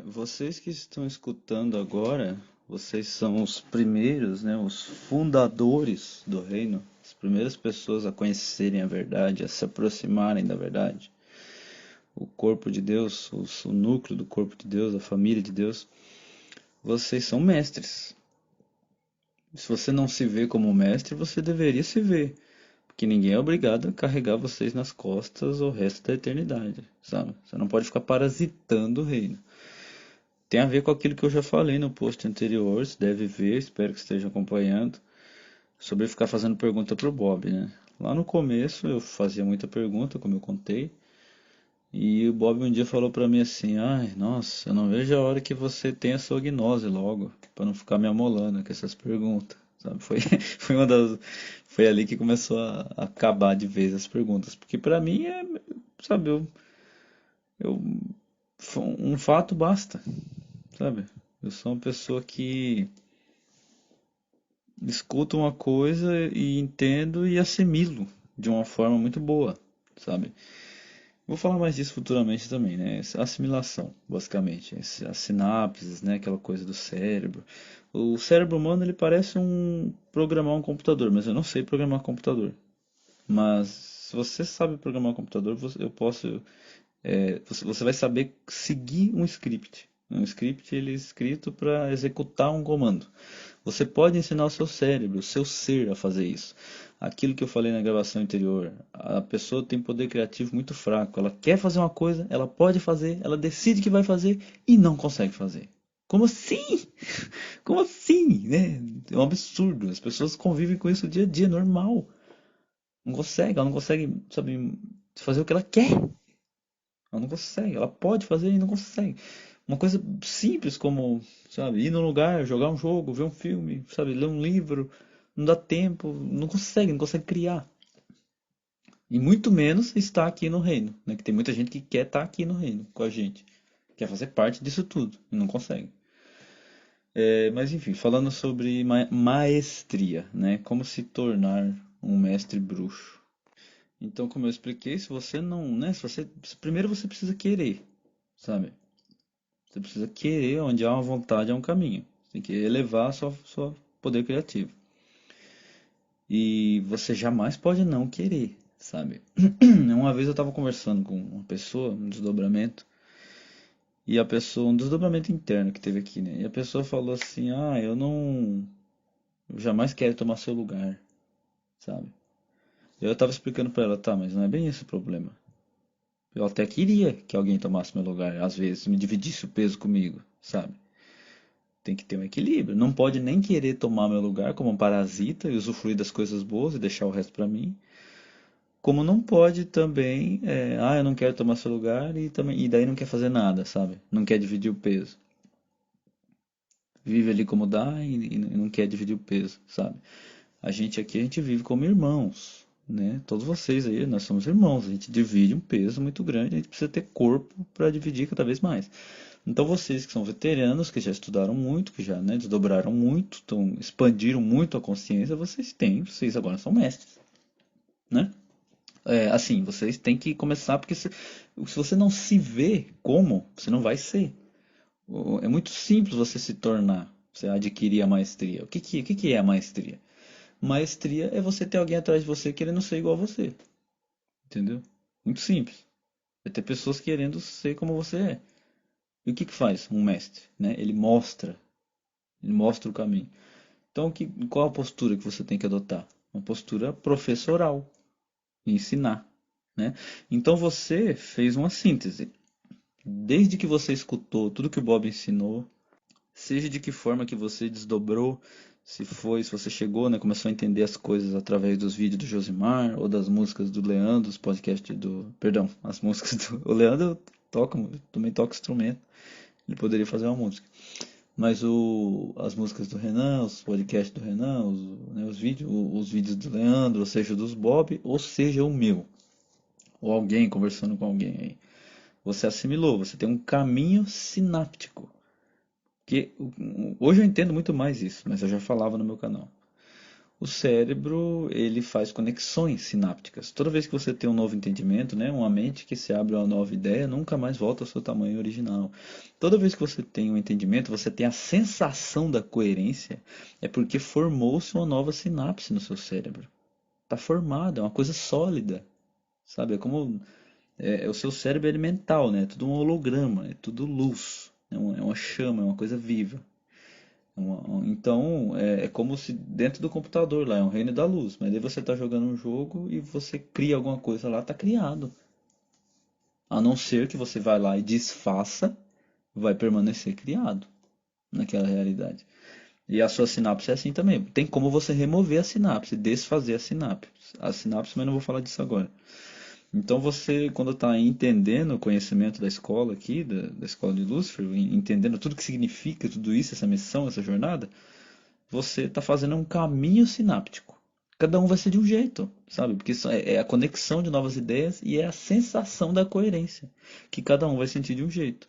Vocês que estão escutando agora, vocês são os primeiros, né, os fundadores do reino, as primeiras pessoas a conhecerem a verdade, a se aproximarem da verdade. O corpo de Deus, o núcleo do corpo de Deus, a família de Deus, vocês são mestres. Se você não se vê como mestre, você deveria se ver, porque ninguém é obrigado a carregar vocês nas costas o resto da eternidade, sabe? Você não pode ficar parasitando o reino. Tem a ver com aquilo que eu já falei no post anterior, você deve ver, espero que esteja acompanhando, sobre ficar fazendo pergunta pro Bob, né? Lá no começo eu fazia muita pergunta, como eu contei, e o Bob um dia falou pra mim assim: "Ai, nossa, eu não vejo a hora que você tenha a sua gnose logo, pra não ficar me amolando com essas perguntas", sabe? Foi foi uma das foi ali que começou a acabar de vez as perguntas, porque pra mim sabe, eu um fato basta, sabe? Eu sou uma pessoa que escuto uma coisa e entendo e assimilo de uma forma muito boa, sabe? Vou falar mais disso futuramente também, né? Essa assimilação, basicamente, as sinapses, né? Aquela coisa do cérebro. O cérebro humano ele parece programar um computador, mas eu não sei programar computador. Mas se você sabe programar um computador, eu posso, você vai saber seguir um script. Um script ele é escrito para executar um comando. Você pode ensinar o seu cérebro, o seu ser a fazer isso. Aquilo que eu falei na gravação anterior, a pessoa tem poder criativo muito fraco. Ela quer fazer uma coisa, ela pode fazer, ela decide que vai fazer e não consegue fazer. Como assim? Como assim, né? É um absurdo. As pessoas convivem com isso dia a dia, normal. Não consegue, ela não consegue, sabe, fazer o que ela quer. Ela não consegue, ela pode fazer e não consegue. Uma coisa simples como, sabe, ir num lugar, jogar um jogo, ver um filme, sabe, ler um livro, não dá tempo, não consegue criar. E muito menos estar aqui no reino, né? Que tem muita gente que quer estar aqui no reino com a gente, quer fazer parte disso tudo e não consegue. Mas enfim, falando sobre maestria, né? Como se tornar um mestre bruxo. Então, como eu expliquei, se você não, né? Se você, primeiro você precisa querer, sabe? Você precisa querer, onde há uma vontade, há um caminho. Você tem que elevar sua poder criativo. E você jamais pode não querer, sabe? Uma vez eu estava conversando com uma pessoa, um desdobramento, e a pessoa, um desdobramento interno que teve aqui, né? E a pessoa falou assim: "Ah, eu jamais quero tomar seu lugar", sabe? Eu estava explicando para ela: "Tá, mas não é bem esse o problema. Eu até queria que alguém tomasse meu lugar, às vezes, me dividisse o peso comigo, sabe? Tem que ter um equilíbrio. Não pode nem querer tomar meu lugar como um parasita e usufruir das coisas boas e deixar o resto para mim. Como não pode também, eu não quero tomar seu lugar e daí não quer fazer nada, sabe? Não quer dividir o peso. Vive ali como dá e não quer dividir o peso, sabe? A gente aqui, a gente vive como irmãos, né? Todos vocês aí, nós somos irmãos. A gente divide um peso muito grande, a gente precisa ter corpo para dividir cada vez mais. Então vocês que são veteranos, que já estudaram muito, que já, né, desdobraram muito, então expandiram muito a consciência, vocês agora são mestres, né? Assim, vocês têm que começar, porque se você não se vê como, você não vai ser. É muito simples você se tornar, você adquirir a maestria. O que que é a maestria? Maestria é você ter alguém atrás de você querendo ser igual a você, entendeu? Muito simples. É ter pessoas querendo ser como você é. E o que que faz um mestre, né? Ele mostra o caminho. Então, qual a postura que você tem que adotar? Uma postura professoral, ensinar, né? Então você fez uma síntese. Desde que você escutou tudo que o Bob ensinou, seja de que forma que você desdobrou, se você chegou, né, começou a entender as coisas através dos vídeos do Josimar ou das músicas do Leandro, os podcasts perdão, as músicas do, o Leandro também toca instrumento, ele poderia fazer uma música. Mas as músicas do Renan, os podcasts do Renan, né, os vídeos do Leandro, ou seja, dos Bob, ou seja, o meu, ou alguém conversando com alguém aí. Você assimilou, você tem um caminho sináptico. Que hoje eu entendo muito mais isso, mas eu já falava no meu canal. O cérebro, ele faz conexões sinápticas. Toda vez que você tem um novo entendimento, né, uma mente que se abre a uma nova ideia, nunca mais volta ao seu tamanho original. Toda vez que você tem um entendimento, você tem a sensação da coerência, é porque formou-se uma nova sinapse no seu cérebro. Está formada, é uma coisa sólida, sabe? É como o seu cérebro é mental, né? É tudo um holograma, é tudo luz, é uma chama, é uma coisa viva. Então, é como se dentro do computador lá, é um reino da luz, mas aí você está jogando um jogo e você cria alguma coisa lá, está criado. A não ser que você vai lá e desfaça, vai permanecer criado naquela realidade. E a sua sinapse é assim também. Tem como você remover a sinapse, desfazer a sinapse. A sinapse, mas não vou falar disso agora. Então você, quando está entendendo o conhecimento da escola aqui, da escola de Lúcifer, entendendo tudo que significa tudo isso, essa missão, essa jornada, você está fazendo um caminho sináptico. Cada um vai ser de um jeito, sabe? Porque isso é a conexão de novas ideias e é a sensação da coerência, que cada um vai sentir de um jeito.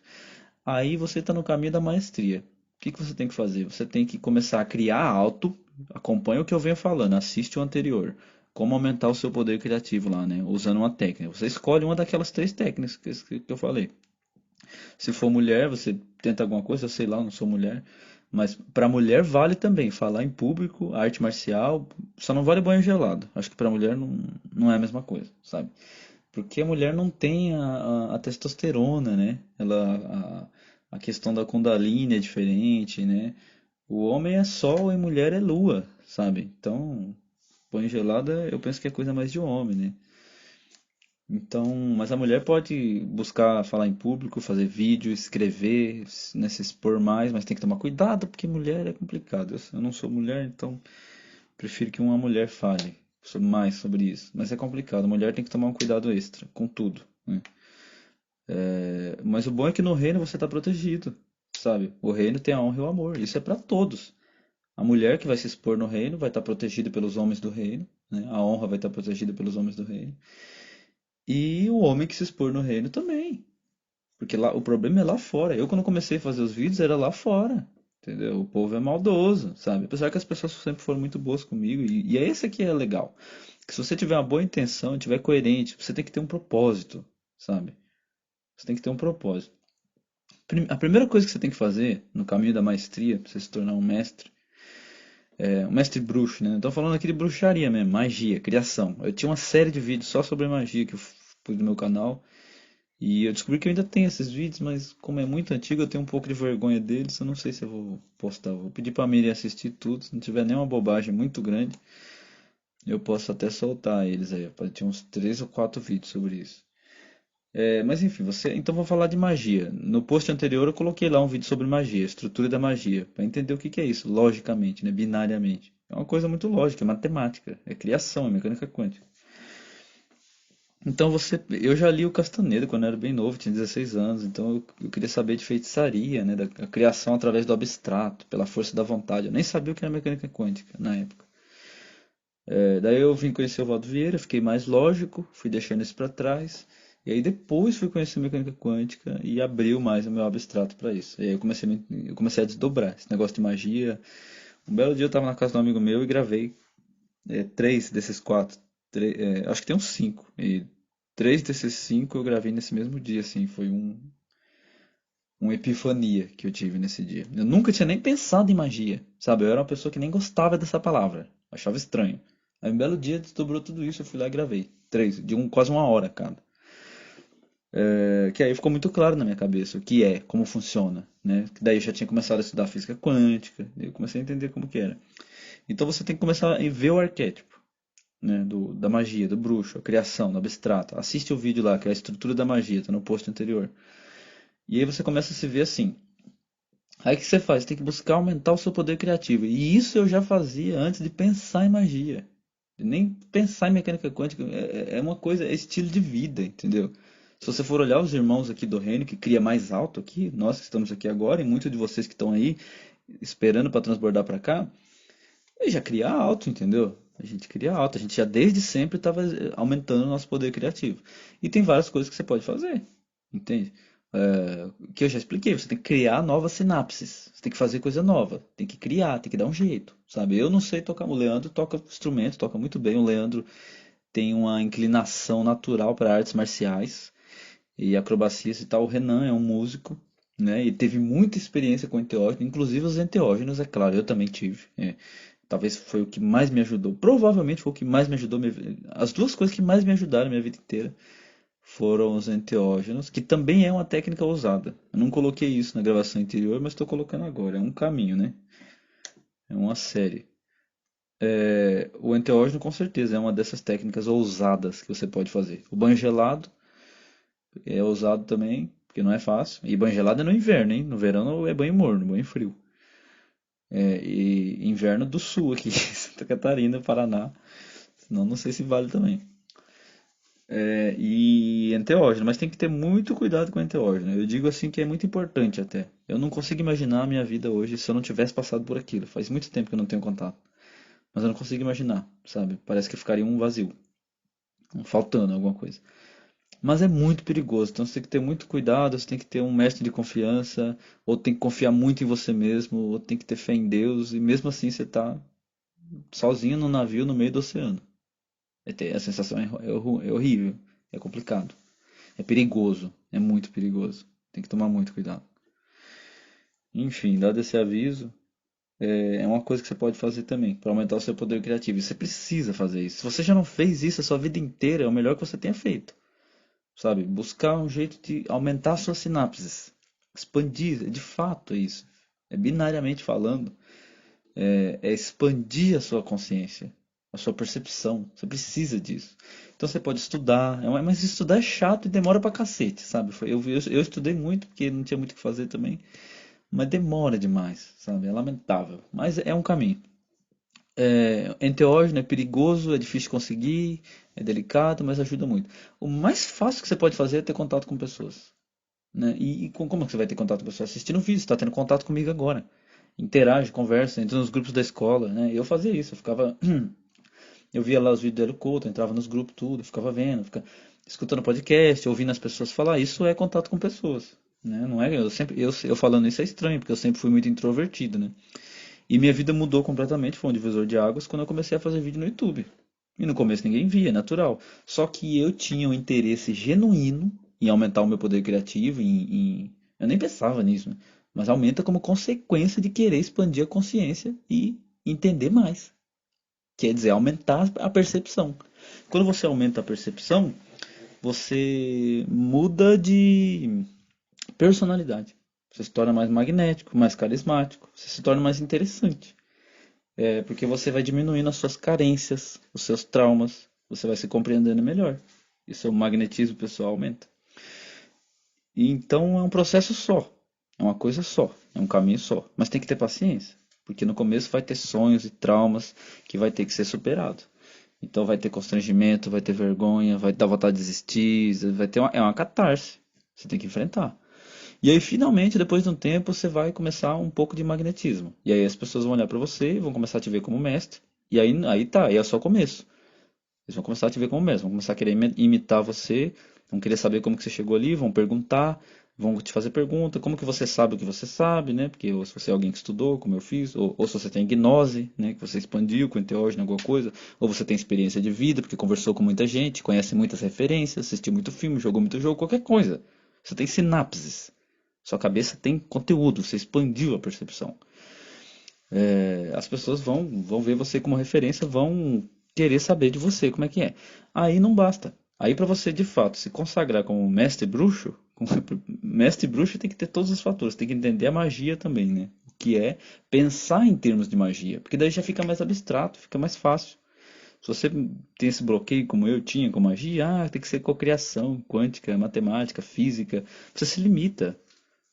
Aí você está no caminho da maestria. O que que você tem que fazer? Você tem que começar a criar alto, acompanha o que eu venho falando, assiste o anterior. Como aumentar o seu poder criativo lá, né? Usando uma técnica. Você escolhe uma daquelas três técnicas que eu falei. Se for mulher, você tenta alguma coisa, eu sei lá, eu não sou mulher. Mas para mulher vale também falar em público, arte marcial, só não vale banho gelado. Acho que para mulher não é a mesma coisa, sabe? Porque a mulher não tem a testosterona, né? A questão da Kundalini é diferente, né? O homem é sol e mulher é lua, sabe? Então, banho gelado eu penso que é coisa mais de homem, né? Então, mas a mulher pode buscar falar em público, fazer vídeo, escrever, né, se expor mais, mas tem que tomar cuidado porque mulher é complicado. Eu não sou mulher, então prefiro que uma mulher fale mais sobre isso. Mas é complicado, a mulher tem que tomar um cuidado extra com tudo, né? Mas o bom é que no reino você está protegido, sabe? O reino tem a honra e o amor, isso é para todos. A mulher que vai se expor no reino vai estar protegida pelos homens do reino, né? A honra vai estar protegida pelos homens do reino. E o homem que se expor no reino também. Porque lá, o problema é lá fora. Eu, quando comecei a fazer os vídeos, era lá fora. Entendeu? O povo é maldoso, sabe? Apesar que as pessoas sempre foram muito boas comigo. E é esse que é legal. Que se você tiver uma boa intenção, tiver coerente, você tem que ter um propósito, sabe? Você tem que ter um propósito. A primeira coisa que você tem que fazer no caminho da maestria, pra você se tornar um mestre bruxo, né? Estou falando aqui de bruxaria mesmo, magia, criação. Eu tinha uma série de vídeos só sobre magia que eu pus no meu canal. E eu descobri que eu ainda tenho esses vídeos, mas como é muito antigo, eu tenho um pouco de vergonha deles. Eu não sei se eu vou postar. Vou pedir pra Miriam assistir tudo. Se não tiver nenhuma bobagem muito grande, eu posso até soltar eles aí. Ter uns 3 ou 4 vídeos sobre isso. Mas enfim, então vou falar de magia. No post anterior eu coloquei lá um vídeo sobre magia, estrutura da magia, para entender o que que é isso, logicamente, né, binariamente. É uma coisa muito lógica, é matemática, é criação, é mecânica quântica. Então eu já li o Castaneda quando eu era bem novo, tinha 16 anos, então eu queria saber de feitiçaria, né, da criação através do abstrato, pela força da vontade. Eu nem sabia o que era mecânica quântica na época. Daí eu vim conhecer o Valdo Vieira, fiquei mais lógico, fui deixando isso para trás. E aí depois fui conhecer mecânica quântica e abriu mais o meu abstrato para isso. E aí eu comecei a desdobrar esse negócio de magia. Um belo dia eu estava na casa de um amigo meu e gravei 3 desses 4. Acho que tem uns 5. E 3 desses 5 eu gravei nesse mesmo dia, assim. Foi uma epifania que eu tive nesse dia. Eu nunca tinha nem pensado em magia, sabe? Eu era uma pessoa que nem gostava dessa palavra. Achava estranho. Aí um belo dia desdobrou tudo isso, eu fui lá e gravei. 3, quase 1 hora cada. Que aí ficou muito claro na minha cabeça o que é, como funciona, né? Que daí eu já tinha começado a estudar física quântica, e eu comecei a entender como que era. Então você tem que começar a ver o arquétipo, né, da magia, do bruxo, a criação, do abstrato. Assiste o vídeo lá, que é a estrutura da magia, tá no post anterior. E aí você começa a se ver assim. Aí o que você faz? Você tem que buscar aumentar o seu poder criativo. E isso eu já fazia antes de pensar em magia. Nem pensar em mecânica quântica é uma coisa, é estilo de vida, entendeu? Se você for olhar os irmãos aqui do reino, que cria mais alto aqui, nós que estamos aqui agora, e muitos de vocês que estão aí esperando para transbordar para cá, ele já cria alto, entendeu? A gente cria alto, a gente já desde sempre estava aumentando o nosso poder criativo. E tem várias coisas que você pode fazer, entende? Que eu já expliquei, você tem que criar novas sinapses, você tem que fazer coisa nova, tem que criar, tem que dar um jeito, sabe? Eu não sei tocar, o Leandro toca instrumento, toca muito bem, o Leandro tem uma inclinação natural para artes marciais e acrobacias e tal. O Renan é um músico, né? E teve muita experiência com enteógeno, inclusive os enteógenos, é claro, eu também tive. Talvez foi o que mais me ajudou. Provavelmente foi o que mais me ajudou. As duas coisas que mais me ajudaram minha vida inteira foram os enteógenos, que também é uma técnica usada. Eu não coloquei isso na gravação anterior, mas estou colocando agora. É um caminho, né? É uma série. O enteógeno, com certeza, é uma dessas técnicas ousadas que você pode fazer. O banho gelado é ousado também, porque não é fácil. E banho gelado é no inverno, hein? No verão é banho morno, banho frio. E inverno do sul aqui, Santa Catarina, Paraná. Senão não sei se vale também. E enteógeno, mas tem que ter muito cuidado com enteógeno. Eu digo assim que é muito importante até. Eu não consigo imaginar a minha vida hoje se eu não tivesse passado por aquilo. Faz muito tempo que eu não tenho contato. Mas eu não consigo imaginar, sabe? Parece que ficaria um vazio, faltando alguma coisa. Mas é muito perigoso, então você tem que ter muito cuidado, você tem que ter um mestre de confiança, ou tem que confiar muito em você mesmo, ou tem que ter fé em Deus, e mesmo assim você está sozinho no navio no meio do oceano. A sensação é horrível, é complicado, é perigoso, é muito perigoso. Tem que tomar muito cuidado. Enfim, dado esse aviso, é uma coisa que você pode fazer também, para aumentar o seu poder criativo. E você precisa fazer isso. Se você já não fez isso a sua vida inteira, é o melhor que você tenha feito. Sabe? Buscar um jeito de aumentar suas sinapses. Expandir, de fato é isso. É binariamente falando, é expandir a sua consciência, a sua percepção. Você precisa disso. Então você pode estudar, mas estudar é chato e demora pra cacete, sabe? Eu estudei muito porque não tinha muito o que fazer também, mas demora demais, sabe? É lamentável, mas é um caminho. Enteógeno é perigoso, é difícil de conseguir, é delicado, mas ajuda muito. O mais fácil que você pode fazer é ter contato com pessoas, né? Como que você vai ter contato com pessoas? Assistindo vídeo, você está tendo contato comigo agora. Interage, conversa, entra nos grupos da escola, né? Eu fazia isso, eu via lá os vídeos do Hélio Couto, entrava nos grupos tudo, ficava vendo, ficava escutando podcast, ouvindo as pessoas falar. Isso é contato com pessoas, né? Não é, eu falando isso é estranho, porque eu sempre fui muito introvertido, né? E minha vida mudou completamente, foi um divisor de águas quando eu comecei a fazer vídeo no YouTube. E no começo ninguém via, é natural. Só que eu tinha um interesse genuíno em aumentar o meu poder criativo, eu nem pensava nisso, né? Mas aumenta como consequência de querer expandir a consciência e entender mais. Quer dizer, aumentar a percepção. Quando você aumenta a percepção, você muda de personalidade. Você se torna mais magnético, mais carismático, você se torna mais interessante. Porque você vai diminuindo as suas carências, os seus traumas, você vai se compreendendo melhor. E seu magnetismo pessoal aumenta. E então é um processo só, é uma coisa só, é um caminho só. Mas tem que ter paciência, porque no começo vai ter sonhos e traumas que vai ter que ser superado. Então vai ter constrangimento, vai ter vergonha, vai dar vontade de desistir, é uma catarse. Você tem que enfrentar. E aí, finalmente, depois de um tempo, você vai começar um pouco de magnetismo. E aí as pessoas vão olhar para você e vão começar a te ver como mestre. E aí tá, aí é só o começo. Eles vão começar a te ver como mestre, vão começar a querer imitar você, vão querer saber como que você chegou ali, vão perguntar, vão te fazer pergunta, como que você sabe o que você sabe, né? Porque ou se você é alguém que estudou, como eu fiz, ou se você tem gnose, né? Que você expandiu com enteógeno, alguma coisa, ou você tem experiência de vida, porque conversou com muita gente, conhece muitas referências, assistiu muito filme, jogou muito jogo, qualquer coisa. Você tem sinapses. Sua cabeça tem conteúdo, você expandiu a percepção. As pessoas vão ver você como referência, vão querer saber de você como é que é. Aí não basta. Aí para você de fato se consagrar como mestre bruxo, mestre bruxo tem que ter todos os fatores, tem que entender a magia também, né? O que é pensar em termos de magia, porque daí já fica mais abstrato, fica mais fácil. Se você tem esse bloqueio como eu tinha com magia, tem que ser cocriação quântica, matemática, física, você se limita.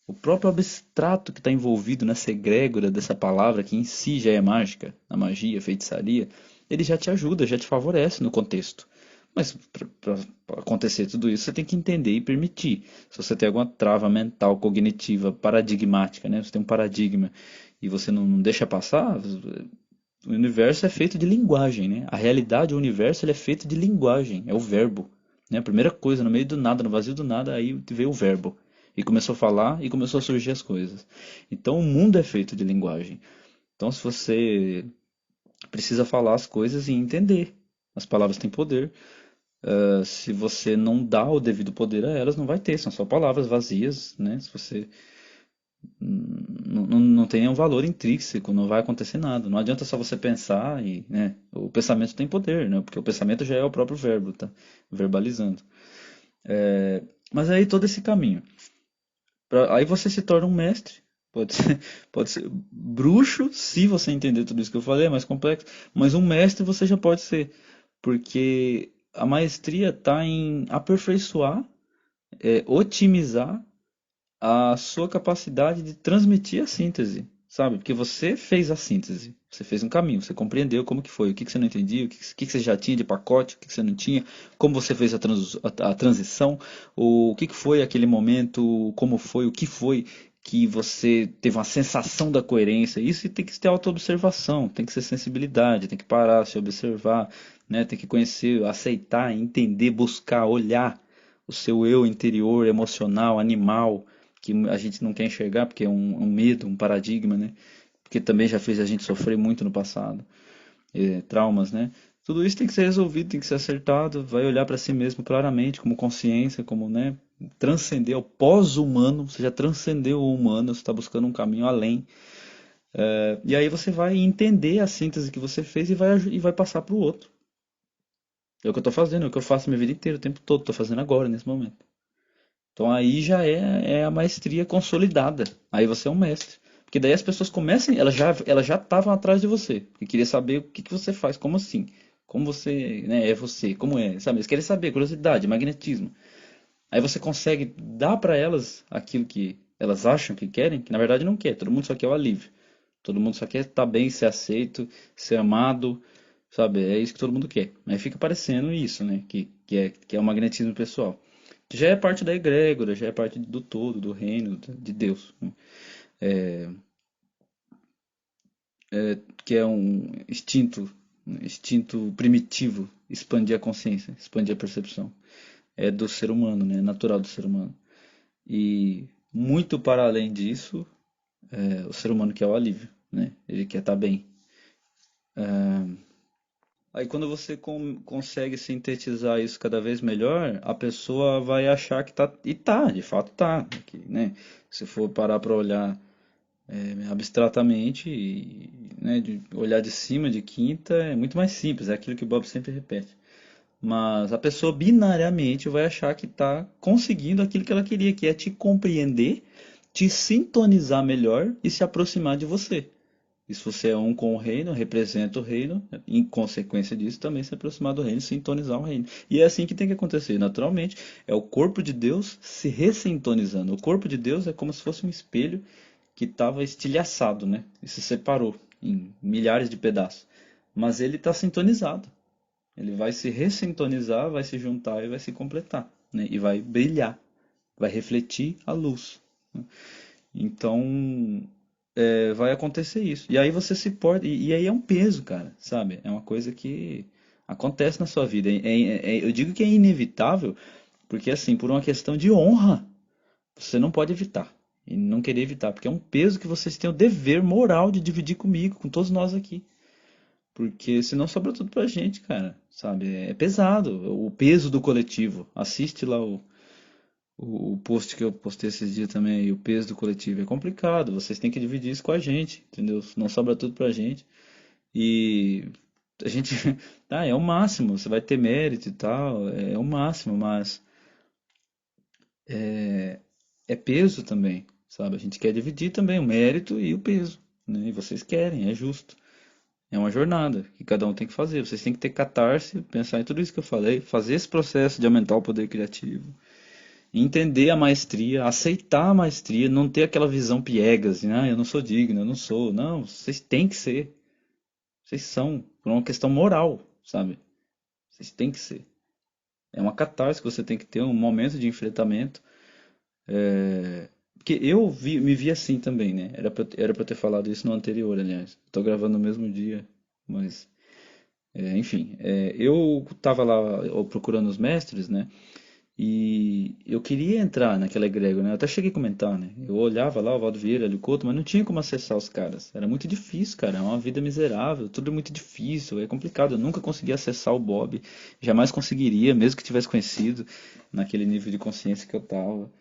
O próprio abstrato que está envolvido nessa egrégora dessa palavra, que em si já é mágica, a magia, a feitiçaria, ele já te ajuda, já te favorece no contexto. Mas para acontecer tudo isso, você tem que entender e permitir. Se você tem alguma trava mental, cognitiva, paradigmática, né? Você tem um paradigma e você não deixa passar, o universo é feito de linguagem, né? A realidade, o universo, ele é feito de linguagem, é o verbo. Né? A primeira coisa, no meio do nada, no vazio do nada, aí vê o verbo. E começou a falar e começou a surgir as coisas. Então o mundo é feito de linguagem. Então se você precisa falar as coisas e entender. As palavras têm poder. Se você não dá o devido poder a elas, não vai ter. São só palavras vazias, né? Se você não tem nenhum valor intrínseco, não vai acontecer nada. Não adianta só você pensar e, né? O pensamento tem poder, né? Porque o pensamento já é o próprio verbo, tá? Verbalizando. Mas aí todo esse caminho. Aí você se torna um mestre. Pode ser, pode ser bruxo, se você entender tudo isso que eu falei, é mais complexo. Mas um mestre você já pode ser. Porque a maestria está em aperfeiçoar, otimizar a sua capacidade de transmitir a síntese, sabe? Porque você fez a síntese, você fez um caminho, você compreendeu como que foi, o que que você não entendia, o que que você já tinha de pacote, o que que você não tinha, como você fez a transição, o que que foi aquele momento, como foi, o que foi que você teve uma sensação da coerência. Isso tem que ter autoobservação, tem que ser sensibilidade, tem que parar, se observar, né? Tem que conhecer, aceitar, entender, buscar, olhar o seu eu interior, emocional, animal, que a gente não quer enxergar porque é um medo, um paradigma, né? Porque também já fez a gente sofrer muito no passado, traumas, né? Tudo isso tem que ser resolvido, tem que ser acertado, vai olhar para si mesmo claramente, como consciência, como, né? Transcender ao pós-humano, você já transcendeu o humano, você está buscando um caminho além. E aí você vai entender a síntese que você fez e vai passar para o outro. É o que eu estou fazendo, é o que eu faço minha vida inteira, o tempo todo, estou fazendo agora, nesse momento. Então aí já é a maestria consolidada. Aí você é um mestre. Porque daí as pessoas começam, elas já estavam atrás de você. E queria saber o que que você faz, como assim? Como você, né, é você, como é, sabe? Eles querem saber, curiosidade, magnetismo. Aí você consegue dar para elas aquilo que elas acham que querem, que na verdade não quer. Todo mundo só quer o alívio. Todo mundo só quer estar bem, ser aceito, ser amado, sabe? É isso que todo mundo quer. Aí fica parecendo isso, né? Que é o magnetismo pessoal. Que já é parte da egrégora, já é parte do todo, do reino de Deus, né? Que é um instinto primitivo, expandir a consciência, expandir a percepção. É do ser humano, né? É natural do ser humano. E muito para além disso, o ser humano quer o alívio, né? Ele quer estar bem. Aí quando você consegue sintetizar isso cada vez melhor, a pessoa vai achar que tá, e tá, de fato tá, que, né? Se for parar para olhar abstratamente, né, de olhar de cima, de quinta, é muito mais simples, é aquilo que o Bob sempre repete. Mas a pessoa binariamente vai achar que está conseguindo aquilo que ela queria, que é te compreender, te sintonizar melhor e se aproximar de você. E se você é um com o reino, representa o reino, em consequência disso, também se aproximar do reino, sintonizar o reino. E é assim que tem que acontecer, naturalmente. É o corpo de Deus se ressintonizando. O corpo de Deus é como se fosse um espelho que estava estilhaçado, né? E se separou em milhares de pedaços. Mas ele está sintonizado. Ele vai se ressintonizar, vai se juntar e vai se completar, né? E vai brilhar, vai refletir a luz. Então, vai acontecer isso. E aí você se porta. E aí é um peso, cara, sabe? É uma coisa que acontece na sua vida. Eu digo que é inevitável, porque assim, por uma questão de honra, você não pode evitar. E não querer evitar, porque é um peso que vocês têm o dever moral de dividir comigo, com todos nós aqui. Porque senão sobra tudo pra gente, cara, sabe? É pesado, o peso do coletivo. Assiste lá o post que eu postei esses dias também, aí, o peso do coletivo. É complicado, vocês têm que dividir isso com a gente, entendeu? Não sobra tudo pra gente. E a gente, tá, é o máximo, você vai ter mérito e tal, é o máximo, mas é peso também, sabe? A gente quer dividir também o mérito e o peso, né? E vocês querem, é justo. É uma jornada que cada um tem que fazer. Vocês têm que ter catarse, pensar em tudo isso que eu falei, fazer esse processo de aumentar o poder criativo, entender a maestria, aceitar a maestria, não ter aquela visão piegas, assim, ah, eu não sou digno, eu não sou. Não, vocês têm que ser. Vocês são, por uma questão moral, sabe? Vocês têm que ser. É uma catarse que você tem que ter, um momento de enfrentamento. Porque me vi assim também, né? Era pra eu ter falado isso no anterior, aliás. Estou gravando no mesmo dia, mas enfim, eu estava lá procurando os mestres, né? E eu queria entrar naquela egrégora, né? Eu até cheguei a comentar, né? Eu olhava lá o Valdo Vieira, Hélio Couto, mas não tinha como acessar os caras. Era muito difícil, cara. É uma vida miserável, tudo muito difícil, é complicado. Eu nunca consegui acessar o Bob, jamais conseguiria, mesmo que tivesse conhecido naquele nível de consciência que eu tava.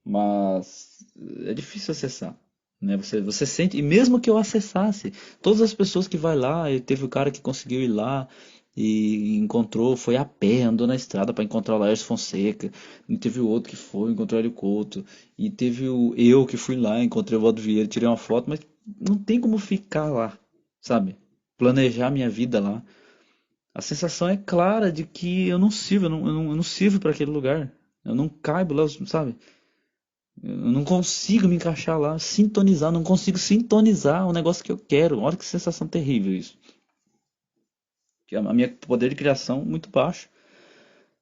Mas é difícil acessar, né? Você sente, e mesmo que eu acessasse, todas as pessoas que vai lá, e teve o cara que conseguiu ir lá e encontrou, foi a pé, andou na estrada para encontrar o Laércio Fonseca, e teve o outro que foi, encontrou o Hélio Couto, e teve eu que fui lá, encontrei o Valdo Vieira, tirei uma foto, mas não tem como ficar lá, sabe? Planejar minha vida lá. A sensação é clara de que eu não sirvo, eu não sirvo para aquele lugar. Eu não caibo lá, sabe? Eu não consigo me encaixar lá, sintonizar, não consigo sintonizar o negócio que eu quero. Olha que sensação terrível isso. Que a minha poder de criação muito baixo.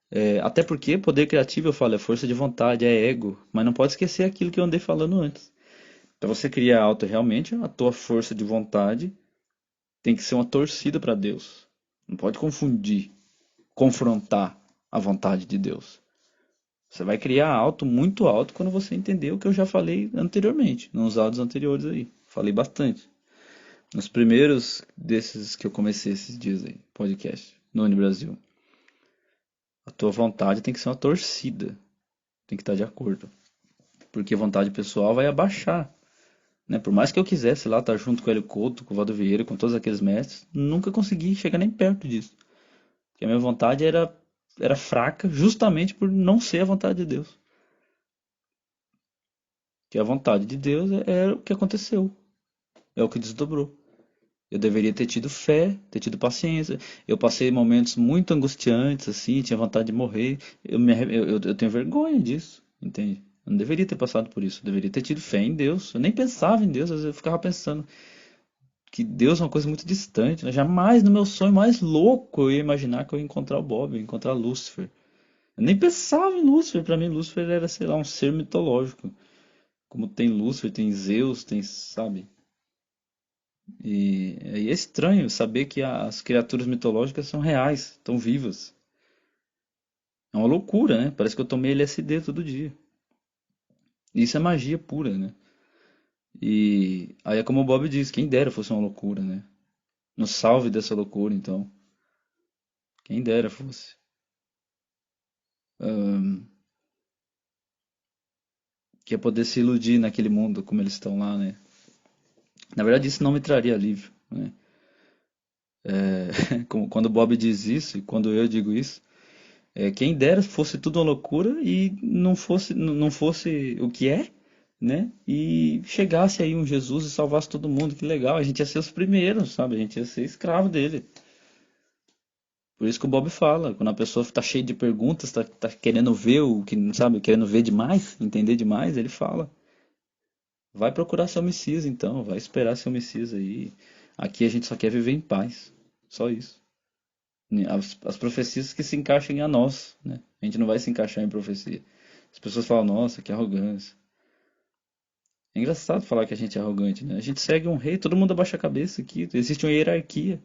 É, até porque poder criativo, eu falo, é força de vontade, é ego, mas não pode esquecer aquilo que eu andei falando antes. Para você criar algo realmente, a tua força de vontade tem que ser uma torcida para Deus. Não pode confundir, confrontar a vontade de Deus. Você vai criar alto, muito alto, quando você entender o que eu já falei anteriormente, nos áudios anteriores aí. Falei bastante. Nos primeiros desses que eu comecei esses dias aí, podcast, no Unibrasil. A tua vontade tem que ser uma torcida. Tem que estar de acordo. Porque a vontade pessoal vai abaixar. Né? Por mais que eu quisesse lá estar junto com o Hélio Couto, com o Valdo Vieira, com todos aqueles mestres, nunca consegui chegar nem perto disso. Porque a minha vontade era fraca justamente por não ser a vontade de Deus. Que a vontade de Deus é o que aconteceu. É o que desdobrou. Eu deveria ter tido fé, ter tido paciência. Eu passei momentos muito angustiantes, assim, tinha vontade de morrer. Eu tenho vergonha disso, entende? Eu não deveria ter passado por isso. Eu deveria ter tido fé em Deus. Eu nem pensava em Deus, às vezes eu ficava pensando que Deus é uma coisa muito distante, né? Jamais no meu sonho mais louco eu ia imaginar que eu ia encontrar o Bob, eu ia encontrar Lúcifer. Eu nem pensava em Lúcifer. Pra mim, Lúcifer era, sei lá, um ser mitológico. Como tem Lúcifer, tem Zeus, tem, sabe? E é estranho saber que as criaturas mitológicas são reais, estão vivas. É uma loucura, né? Parece que eu tomei LSD todo dia. Isso é magia pura, né? E aí é como o Bob diz, quem dera fosse uma loucura, né? Nos salve dessa loucura, então. Quem dera fosse. Ahn, que é poder se iludir naquele mundo como eles estão lá, né? Na verdade, isso não me traria alívio, né? Quando o Bob diz isso e quando eu digo isso, quem dera fosse tudo uma loucura e não fosse o que é, né? E chegasse aí um Jesus e salvasse todo mundo, que legal, a gente ia ser os primeiros, sabe? A gente ia ser escravo dele. Por isso que o Bob fala, quando a pessoa está cheia de perguntas, tá querendo ver o que, sabe, querendo ver demais, entender demais, ele fala, vai procurar seu Messias então, vai esperar seu Messias aí. Aqui a gente só quer viver em paz, só isso. As profecias que se encaixem a nós, né? A gente não vai se encaixar em profecia. As pessoas falam, nossa, que arrogância. É engraçado falar que a gente é arrogante, né? A gente segue um rei, todo mundo abaixa a cabeça aqui, existe uma hierarquia.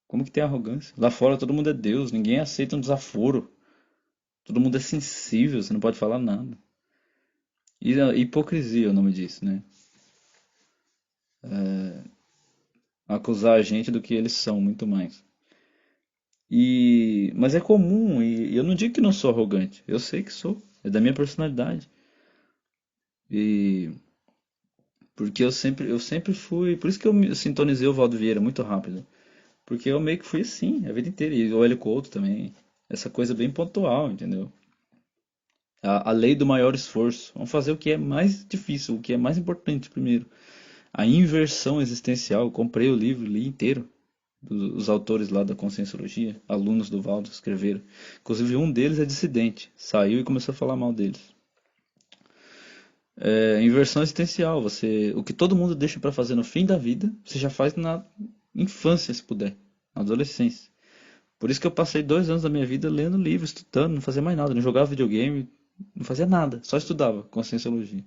Como que tem arrogância? Lá fora todo mundo é Deus, ninguém aceita um desaforo. Todo mundo é sensível, você não pode falar nada. E a hipocrisia é o nome disso, né? Acusar a gente do que eles são, muito mais. Mas é comum, e eu não digo que não sou arrogante, eu sei que sou, é da minha personalidade. E porque eu sempre fui. Por isso que eu sintonizei o Valdo Vieira muito rápido. Porque eu meio que fui assim a vida inteira. E o Hélio Couto também. Essa coisa bem pontual, entendeu? A lei do maior esforço. Vamos fazer o que é mais difícil, o que é mais importante primeiro. A inversão existencial. Eu comprei o livro, li inteiro. Os autores lá da Conscienciologia, alunos do Valdo, escreveram. Inclusive um deles é dissidente. Saiu e começou a falar mal deles. Inversão existencial. O que todo mundo deixa para fazer no fim da vida, você já faz na infância, se puder, na adolescência. Por isso que eu passei 2 anos da minha vida lendo livro, estudando, não fazia mais nada, não jogava videogame, não fazia nada, só estudava conscienciologia.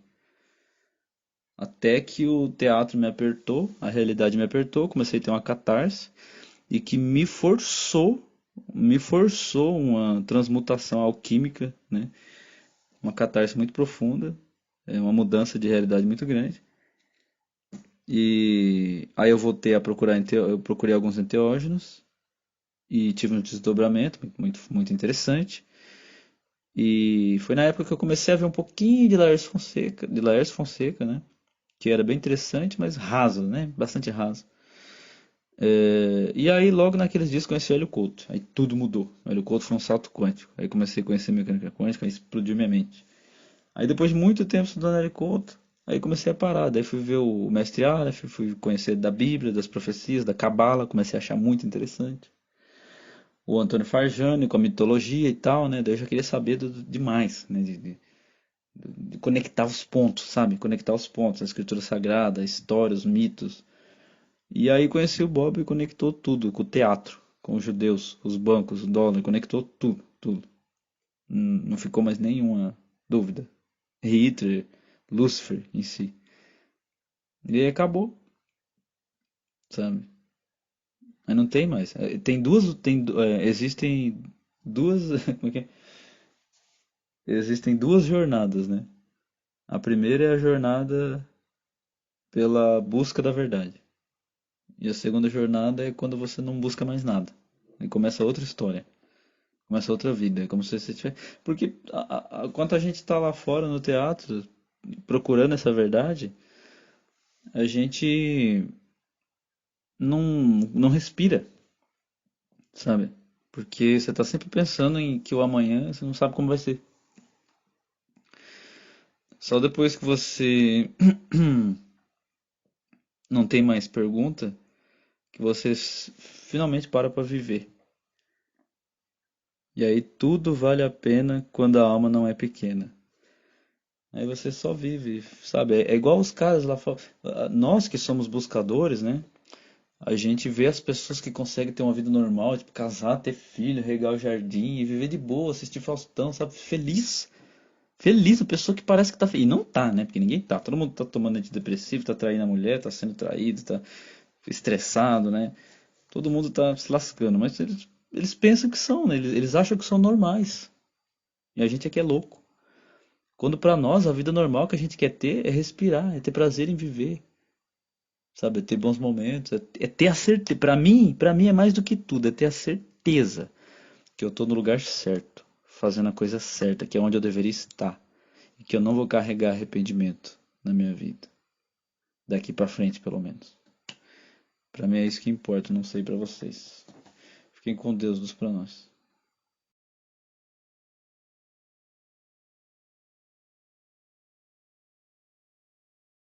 Até que o teatro me apertou, a realidade me apertou, comecei a ter uma catarse e que me forçou. me forçou uma transmutação alquímica, né? Uma catarse muito profunda, uma mudança de realidade muito grande. E aí eu voltei a procurar, eu procurei alguns enteógenos e tive um desdobramento muito interessante. E foi na época que eu comecei a ver um pouquinho de Laércio Fonseca, né? Que era bem interessante, mas raso, né? Bastante raso. E aí, logo naqueles dias, conheci o Hélio Couto. Aí tudo mudou. O Hélio Couto foi um salto quântico. Aí comecei a conhecer mecânica quântica, aí explodiu minha mente. Aí depois de muito tempo estudando Hélio Couto, aí comecei a parar. Daí fui ver o Mestre Aleph, fui conhecer da Bíblia, das profecias, da Cabala, comecei a achar muito interessante. O Antônio Farjani com a mitologia e tal, né? Daí eu já queria saber demais, né? De conectar os pontos, sabe? Conectar os pontos, a escritura sagrada, a história, os mitos. E aí conheci o Bob e conectou tudo com o teatro, com os judeus, os bancos, o dólar, conectou tudo, tudo. Não ficou mais nenhuma dúvida. Hitler, Lúcifer em si. E aí acabou, sabe? Mas não tem mais. Existem duas, como é que é? Existem duas jornadas, né? A primeira é a jornada pela busca da verdade. E a segunda jornada é quando você não busca mais nada. Aí começa outra história. Começa outra vida. É como se você tivesse. Porque quando a gente está lá fora no teatro, procurando essa verdade, a gente não respira, sabe? Porque você está sempre pensando em que o amanhã você não sabe como vai ser. Só depois que você não tem mais pergunta, que você finalmente para viver. E aí tudo vale a pena quando a alma não é pequena. Aí você só vive, sabe? É igual os caras lá fora. Nós que somos buscadores, né? A gente vê as pessoas que conseguem ter uma vida normal, tipo casar, ter filho, regar o jardim e viver de boa, assistir Faustão, sabe? Feliz. Feliz, a pessoa que parece que tá feliz. E não tá, né? Porque ninguém tá. Todo mundo tá tomando antidepressivo, tá traindo a mulher, tá sendo traído, tá estressado, né? Todo mundo tá se lascando. Mas eles pensam que são, né? Eles acham que são normais. E a gente aqui é louco. Quando pra nós a vida normal que a gente quer ter é respirar, é ter prazer em viver, sabe? É ter bons momentos, é ter a certeza. Para mim é mais do que tudo, é ter a certeza que eu tô no lugar certo, fazendo a coisa certa, que é onde eu deveria estar, e que eu não vou carregar arrependimento na minha vida, daqui pra frente, pelo menos. Pra mim é isso que importa, não sei pra vocês. Fiquem com Deus dos pra nós.